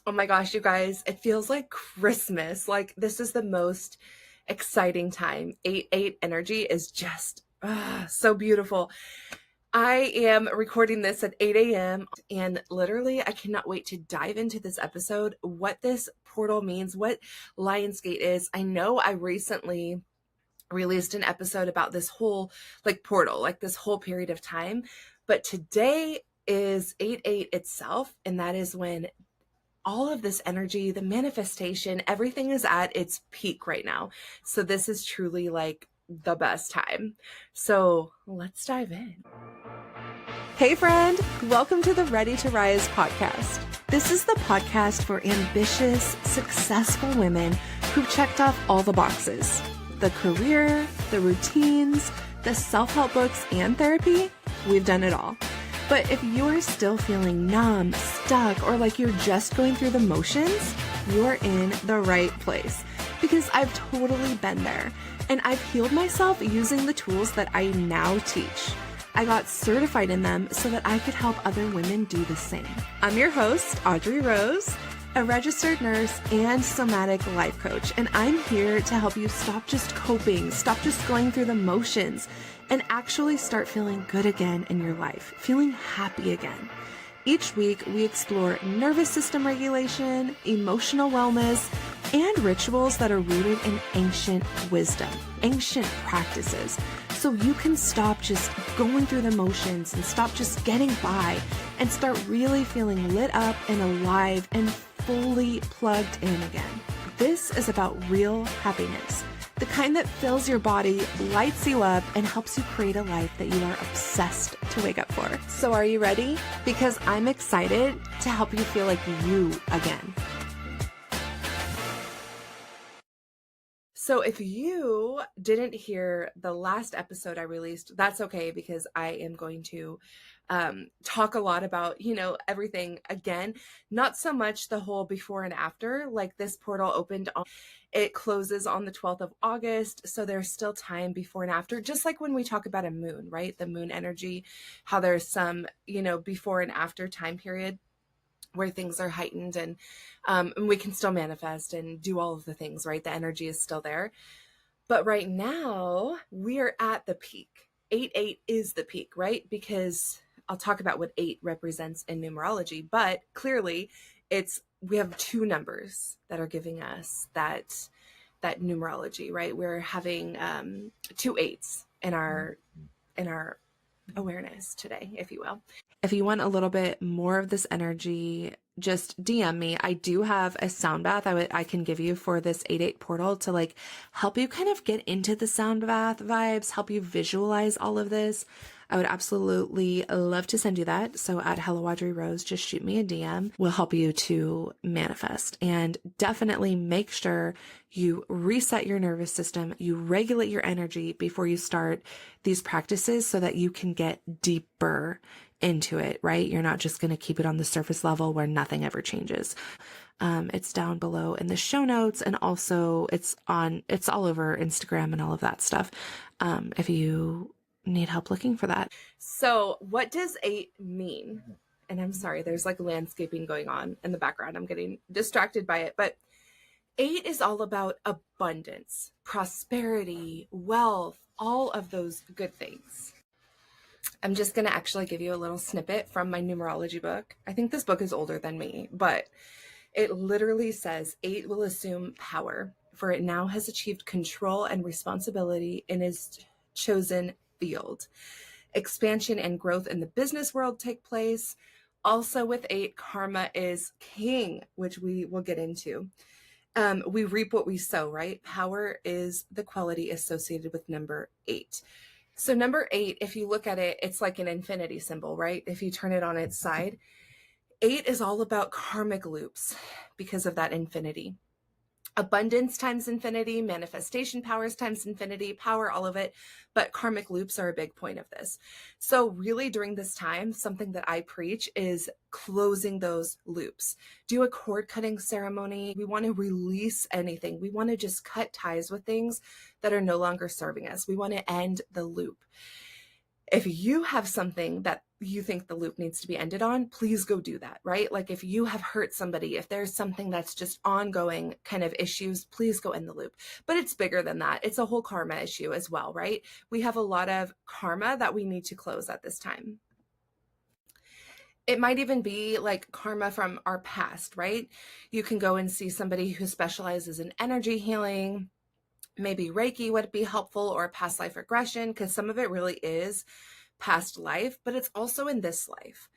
Oh my gosh, you guys, it feels like Christmas. Like this is the most exciting time. 8-8 energy is just so beautiful. I am recording this at 8 a.m. and literally I cannot wait to dive into this episode, what this portal means, what Lionsgate is. I know I recently released an episode about this whole like portal, like this whole period of time, but today is 8-8 itself, and that is when all of this energy, the manifestation, everything is at its peak right now. So this is truly like the best time. So let's dive in. Hey friend, welcome to the Ready to Rise podcast. This is the podcast for ambitious, successful women who've checked off all the boxes. The career, the routines, the self-help books, and therapy. We've done it all. But if you're still feeling numb, stuck, or like you're just going through the motions, you're in the right place. Because I've totally been there, and I've healed myself using the tools that I now teach. I got certified in them so that I could help other women do the same. I'm your host, Audrey Rose, a registered nurse and somatic life coach, and I'm here to help you stop just coping, stop just going through the motions, and actually start feeling good again in your life, feeling happy again. Each week, we explore nervous system regulation, emotional wellness, and rituals that are rooted in ancient wisdom, ancient practices, so you can stop just going through the motions and stop just getting by and start really feeling lit up and alive and fully plugged in again. This is about real happiness, the kind that fills your body, lights you up, and helps you create a life that you are obsessed to wake up for. So are you ready? Because I'm excited to help you feel like you again. So if you didn't hear the last episode I released, that's okay, because I am going to talk a lot about, everything again, not so much the whole before and after. Like this portal opened it closes on the 12th of August. So there's still time before and after, just like when we talk about a moon, right? The moon energy, how there's some, before and after time period where things are heightened and we can still manifest and do all of the things, right? The energy is still there. But right now we are at the peak. 8-8 is the peak, right? Because I'll talk about what 8 represents in numerology, but clearly we have two numbers that are giving us that numerology, right? We're having 2 8s in our awareness today, if you will. If you want a little bit more of this energy, just DM me. I do have a sound bath I can give you for this 8-8 portal to like help you kind of get into the sound bath vibes, help you visualize all of this. I would absolutely love to send you that. So at Hello Audrey Rose, just shoot me a DM. We'll help you to manifest, and definitely make sure you reset your nervous system, you regulate your energy before you start these practices so that you can get deeper into it, right? You're not just going to keep it on the surface level where nothing ever changes. It's down below in the show notes, and also it's all over Instagram and all of that stuff. If you need help looking for that. So what does 8 mean? And I'm sorry, there's like landscaping going on in the background. I'm getting distracted by it, but 8 is all about abundance, prosperity, wealth, all of those good things. I'm just going to actually give you a little snippet from my numerology book. I think this book is older than me, but it literally says 8 will assume power, for it now has achieved control and responsibility in its chosen field. Expansion and growth in the business world take place. Also with 8, karma is king, which we will get into. We reap what we sow, right? Power is the quality associated with number 8. So number 8, if you look at it, it's like an infinity symbol, right? If you turn it on its side, 8 is all about karmic loops because of that infinity. Abundance times infinity, manifestation powers times infinity, power, all of it. But karmic loops are a big point of this. So really during this time, something that I preach is closing those loops. Do a cord cutting ceremony. We want to release anything. We want to just cut ties with things that are no longer serving us. We want to end the loop. If you have something that you think the loop needs to be ended on, please go do that, right? Like if you have hurt somebody, if there's something that's just ongoing kind of issues, please go end the loop. But it's bigger than that. It's a whole karma issue as well, right? We have a lot of karma that we need to close at this time. It might even be like karma from our past, right? You can go and see somebody who specializes in energy healing. Maybe Reiki would be helpful, or past life regression, because some of it really is past life, but it's also in this life.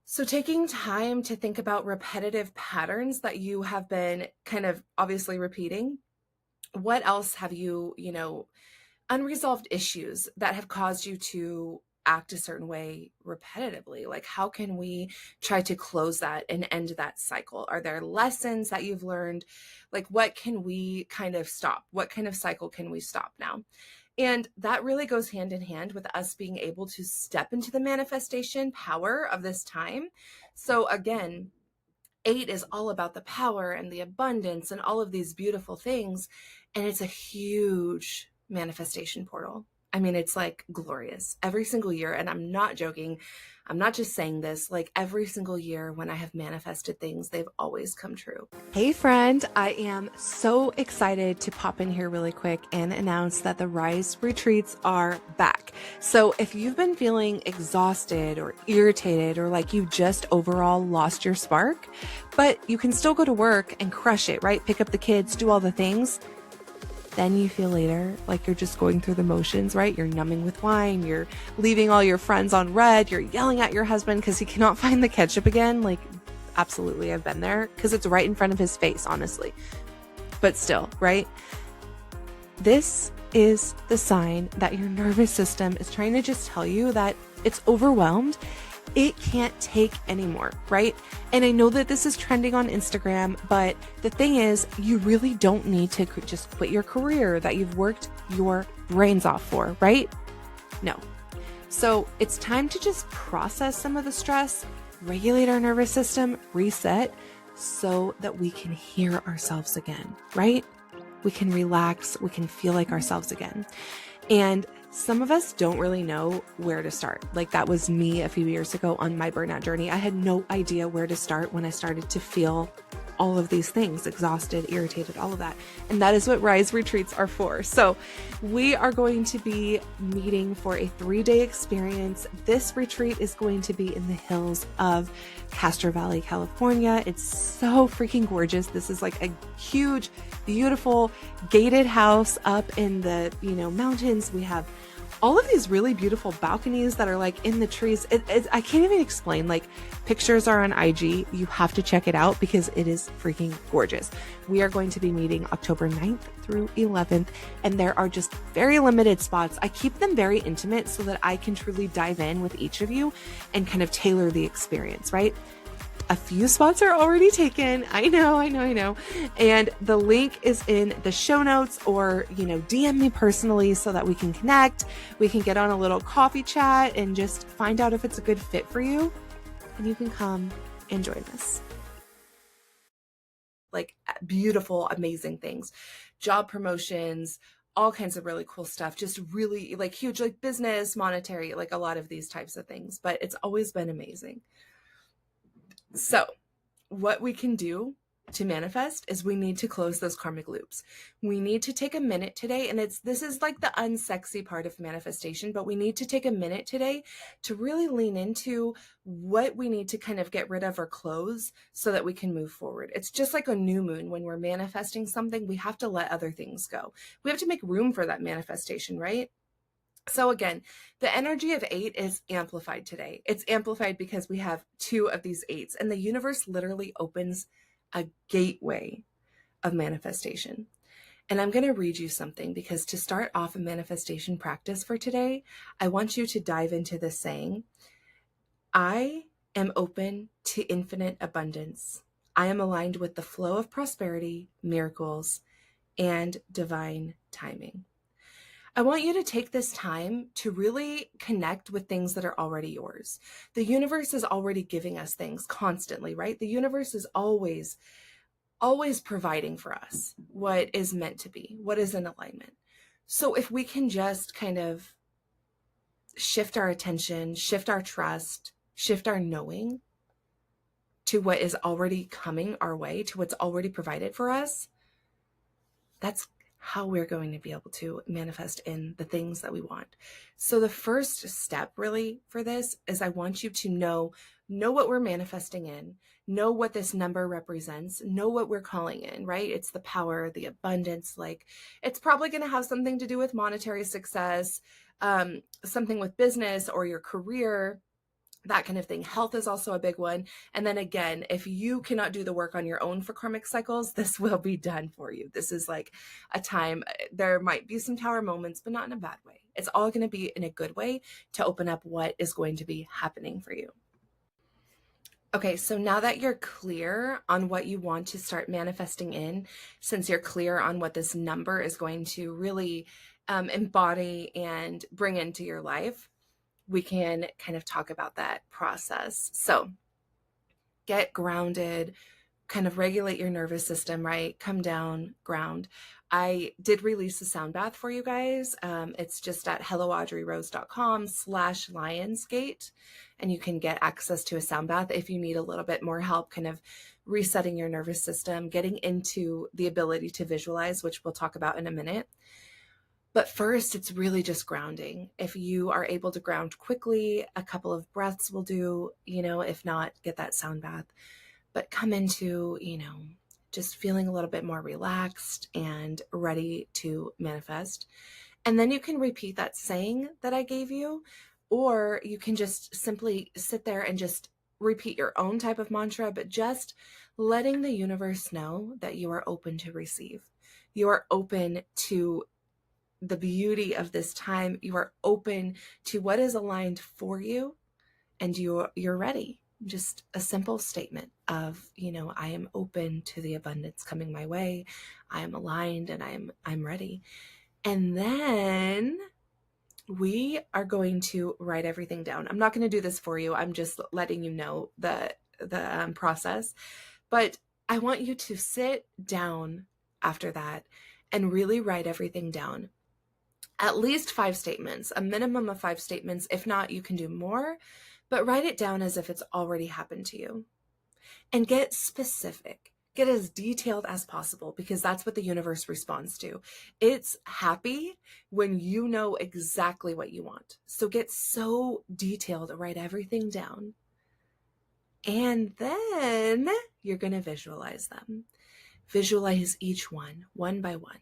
So taking time to think about repetitive patterns that you have been kind of obviously repeating. What else have you, unresolved issues that have caused you to act a certain way repetitively? Like, how can we try to close that and end that cycle? Are there lessons that you've learned? Like, what can we kind of stop? What kind of cycle can we stop now? And that really goes hand in hand with us being able to step into the manifestation power of this time. So again, 8 is all about the power and the abundance and all of these beautiful things. And it's a huge manifestation portal. I mean, it's like glorious every single year. And I'm not joking. I'm not just saying this. Like every single year when I have manifested things, they've always come true. Hey friend, I am so excited to pop in here really quick and announce that the Rise retreats are back. So if you've been feeling exhausted or irritated, or like you just overall lost your spark, but you can still go to work and crush it, right? Pick up the kids, do all the things. Then you feel later like you're just going through the motions, right? You're numbing with wine, you're leaving all your friends on red, you're yelling at your husband because he cannot find the ketchup again. Like, absolutely, I've been there, because it's right in front of his face, honestly. But still, right? This is the sign that your nervous system is trying to just tell you that it's overwhelmed. It can't take anymore, right? And I know that this is trending on Instagram, but the thing is, you really don't need to just quit your career that you've worked your brains off for, right? No. So it's time to just process some of the stress, regulate our nervous system, reset, so that we can hear ourselves again, right? We can relax, we can feel like ourselves again. And some of us don't really know where to start. Like that was me a few years ago on my burnout journey. I had no idea where to start when I started to feel all of these things, exhausted, irritated, all of that. And that is what Rise retreats are for. So we are going to be meeting for a 3-day experience. This retreat is going to be in the hills of Castro Valley, California. It's so freaking gorgeous. This is like a huge, beautiful gated house up in the, mountains. We have all of these really beautiful balconies that are like in the trees. I can't even explain. Like, pictures are on IG. You have to check it out because it is freaking gorgeous. We are going to be meeting October 9th through 11th, and there are just very limited spots. I keep them very intimate so that I can truly dive in with each of you and kind of tailor the experience, right? A few spots are already taken. I know. And the link is in the show notes, or, DM me personally so that we can connect. We can get on a little coffee chat and just find out if it's a good fit for you. And you can come and join us. Like beautiful, amazing things, job promotions, all kinds of really cool stuff, just really like huge, like business, monetary, like a lot of these types of things, but it's always been amazing. So what we can do to manifest is we need to close those karmic loops. We need to take a minute today, and this is like the unsexy part of manifestation, but we need to take a minute today to really lean into what we need to kind of get rid of or close so that we can move forward. It's just like a new moon. When we're manifesting something, we have to let other things go. We have to make room for that manifestation, right? So again, the energy of 8 is amplified today. It's amplified because we have 2 of these 8s, and the universe literally opens a gateway of manifestation. And I'm going to read you something, because to start off a manifestation practice for today, I want you to dive into this saying, I am open to infinite abundance. I am aligned with the flow of prosperity, miracles, and divine timing. I want you to take this time to really connect with things that are already yours. The universe is already giving us things constantly, right? The universe is always providing for us what is meant to be, what is in alignment. So if we can just kind of shift our attention, shift our trust, shift our knowing to what is already coming our way, to what's already provided for us, that's how we're going to be able to manifest in the things that we want. So the first step really for this is I want you to know what we're manifesting in, know what this number represents, know what we're calling in, right? It's the power, the abundance, like it's probably going to have something to do with monetary success, something with business or your career, that kind of thing. Health is also a big one. And then again, if you cannot do the work on your own for karmic cycles, this will be done for you. This is like a time, there might be some tower moments, but not in a bad way. It's all going to be in a good way to open up what is going to be happening for you. Okay, so now that you're clear on what you want to start manifesting in, since you're clear on what this number is going to really embody and bring into your life, we can kind of talk about that process. So get grounded, kind of regulate your nervous system, right? Come down, ground. I did release a sound bath for you guys. It's just at helloaudreyrose.com/lionsgate. And you can get access to a sound bath if you need a little bit more help kind of resetting your nervous system, getting into the ability to visualize, which we'll talk about in a minute. But first, it's really just grounding. If you are able to ground quickly, a couple of breaths will do, if not, get that sound bath. But come into, just feeling a little bit more relaxed and ready to manifest. And then you can repeat that saying that I gave you, or you can just simply sit there and just repeat your own type of mantra, but just letting the universe know that you are open to receive. You are open to the beauty of this time. You are open to what is aligned for you, and you're ready. Just a simple statement of, I am open to the abundance coming my way. I am aligned and I'm ready. And then we are going to write everything down. I'm not going to do this for you. I'm just letting you know the process. But I want you to sit down after that and really write everything down. At least 5 statements, a minimum of 5 statements. If not, you can do more, but write it down as if it's already happened to you. And get specific. Get as detailed as possible, because that's what the universe responds to. It's happy when you know exactly what you want. So get so detailed, write everything down. And then you're going to visualize them. Visualize each one by one.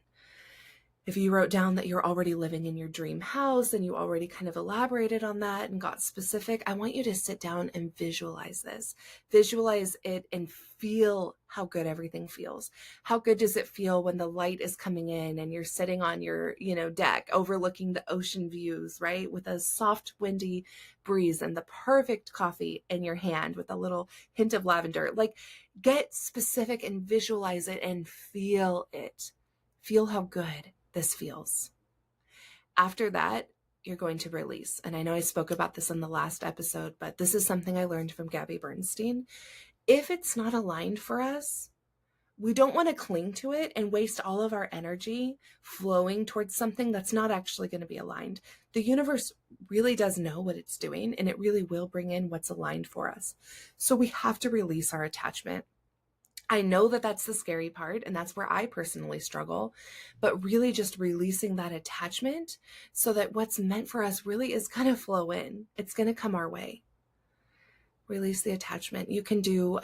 If you wrote down that you're already living in your dream house and you already kind of elaborated on that and got specific, I want you to sit down and visualize this. Visualize it and feel how good everything feels. How good does it feel when the light is coming in and you're sitting on your, deck overlooking the ocean views, right? With a soft, windy breeze and the perfect coffee in your hand with a little hint of lavender. Like, get specific and visualize it and feel it. Feel how good this feels. After that, you're going to release. And I know I spoke about this in the last episode, but this is something I learned from Gabby Bernstein. If it's not aligned for us, we don't want to cling to it and waste all of our energy flowing towards something that's not actually going to be aligned. The universe really does know what it's doing, and it really will bring in what's aligned for us. So we have to release our attachment. I know that that's the scary part, and that's where I personally struggle, but really just releasing that attachment so that what's meant for us really is going to flow in. It's going to come our way. Release the attachment. You can do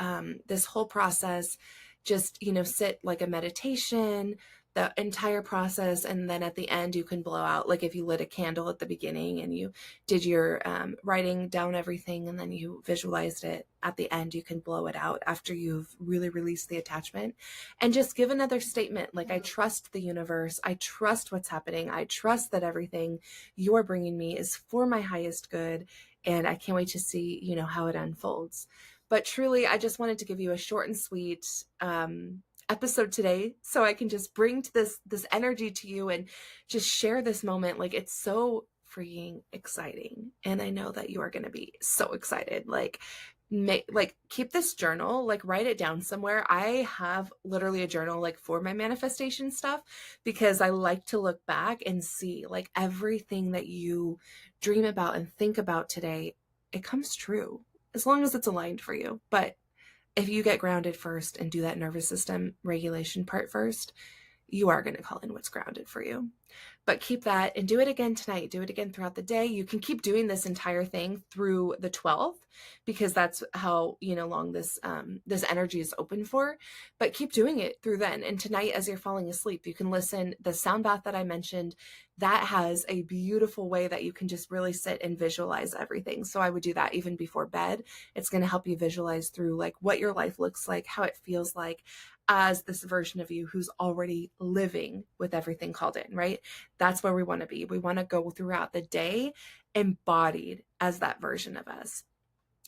this whole process, just, sit like a meditation, the entire process. And then at the end, you can blow out, like if you lit a candle at the beginning and you did your writing down everything and then you visualized it, at the end, you can blow it out after you've really released the attachment, and just give another statement. Like, I trust the universe. I trust what's happening. I trust that everything you're bringing me is for my highest good. And I can't wait to see, how it unfolds. But truly, I just wanted to give you a short and sweet episode today, so I can just bring to this energy to you and just share this moment. Like, it's so freaking exciting, and I know that you are going to be so excited. Like, keep this journal, like write it down somewhere. I have literally a journal like for my manifestation stuff, because I like to look back and see like everything that you dream about and think about today, it comes true as long as it's aligned for you. But if you get grounded first and do that nervous system regulation part first, you are going to call in what's grounded for you. But keep that and do it again tonight. Do it again throughout the day. You can keep doing this entire thing through the 12th, because that's how, long this energy is open for. But keep doing it through then. And tonight, as you're falling asleep, you can listen. The sound bath that I mentioned, that has a beautiful way that you can just really sit and visualize everything. So I would do that even before bed. It's going to help you visualize through like what your life looks like, how it feels like, as this version of you who's already living with everything called in, right? That's where we want to be. We want to go throughout the day embodied as that version of us.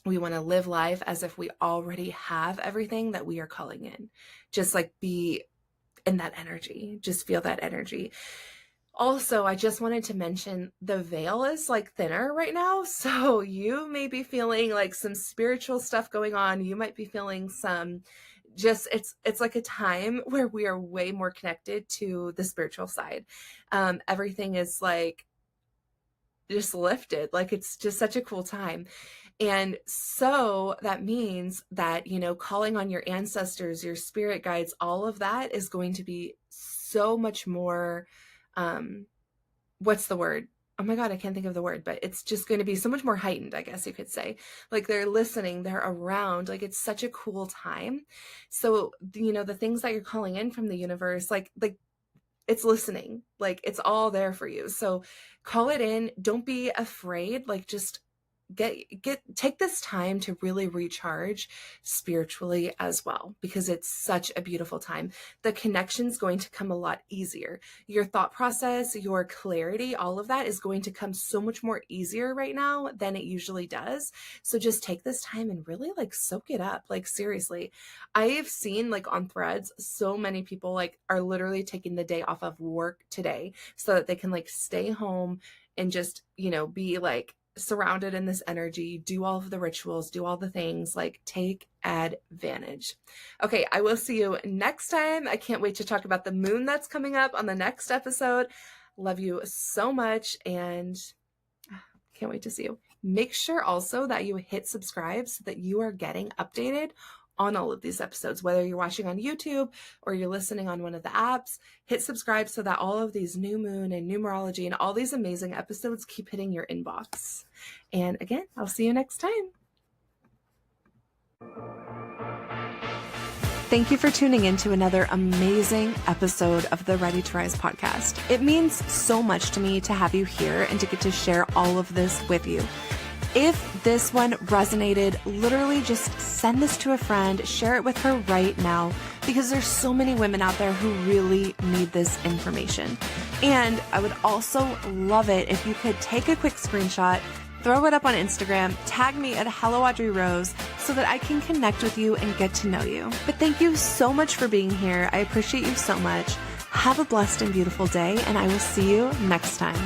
We want to live life as if we already have everything that we are calling in. Just like be in that energy. Just feel that energy. Also, I just wanted to mention the veil is like thinner right now. So you may be feeling like some spiritual stuff going on. You might be feeling some it's like a time where we are way more connected to the spiritual side. Everything is like just lifted. Like it's just such a cool time. And so that means that, calling on your ancestors, your spirit guides, all of that is going to be so much more, what's the word? Oh my God, I can't think of the word, but it's just going to be so much more heightened, I guess you could say. Like they're listening, they're around, like it's such a cool time. So, the things that you're calling in from the universe, like it's listening, like it's all there for you. So call it in. Don't be afraid. Like just take this time to really recharge spiritually as well, because it's such a beautiful time. The connection's going to come a lot easier. Your thought process, your clarity, all of that is going to come so much more easier right now than it usually does. So just take this time and really like soak it up. Like seriously, I've seen like on Threads, so many people like are literally taking the day off of work today so that they can like stay home and just, be like surrounded in this energy, do all of the rituals, do all the things, like take advantage. Okay, I will see you next time. I can't wait to talk about the moon that's coming up on the next episode. Love you so much and can't wait to see you. Make sure also that you hit subscribe so that you are getting updated on all of these episodes, whether you're watching on YouTube or you're listening on one of the apps. Hit subscribe so that all of these new moon and numerology and all these amazing episodes keep hitting your inbox. And again, I'll see you next time. Thank you for tuning in to another amazing episode of the Ready to Rise podcast. It means so much to me to have you here and to get to share all of this with you. If this one resonated, literally just send this to a friend, share it with her right now, because there's so many women out there who really need this information. And I would also love it if you could take a quick screenshot, throw it up on Instagram, tag me at Hello Audrey Rose so that I can connect with you and get to know you. But thank you so much for being here. I appreciate you so much. Have a blessed and beautiful day, and I will see you next time.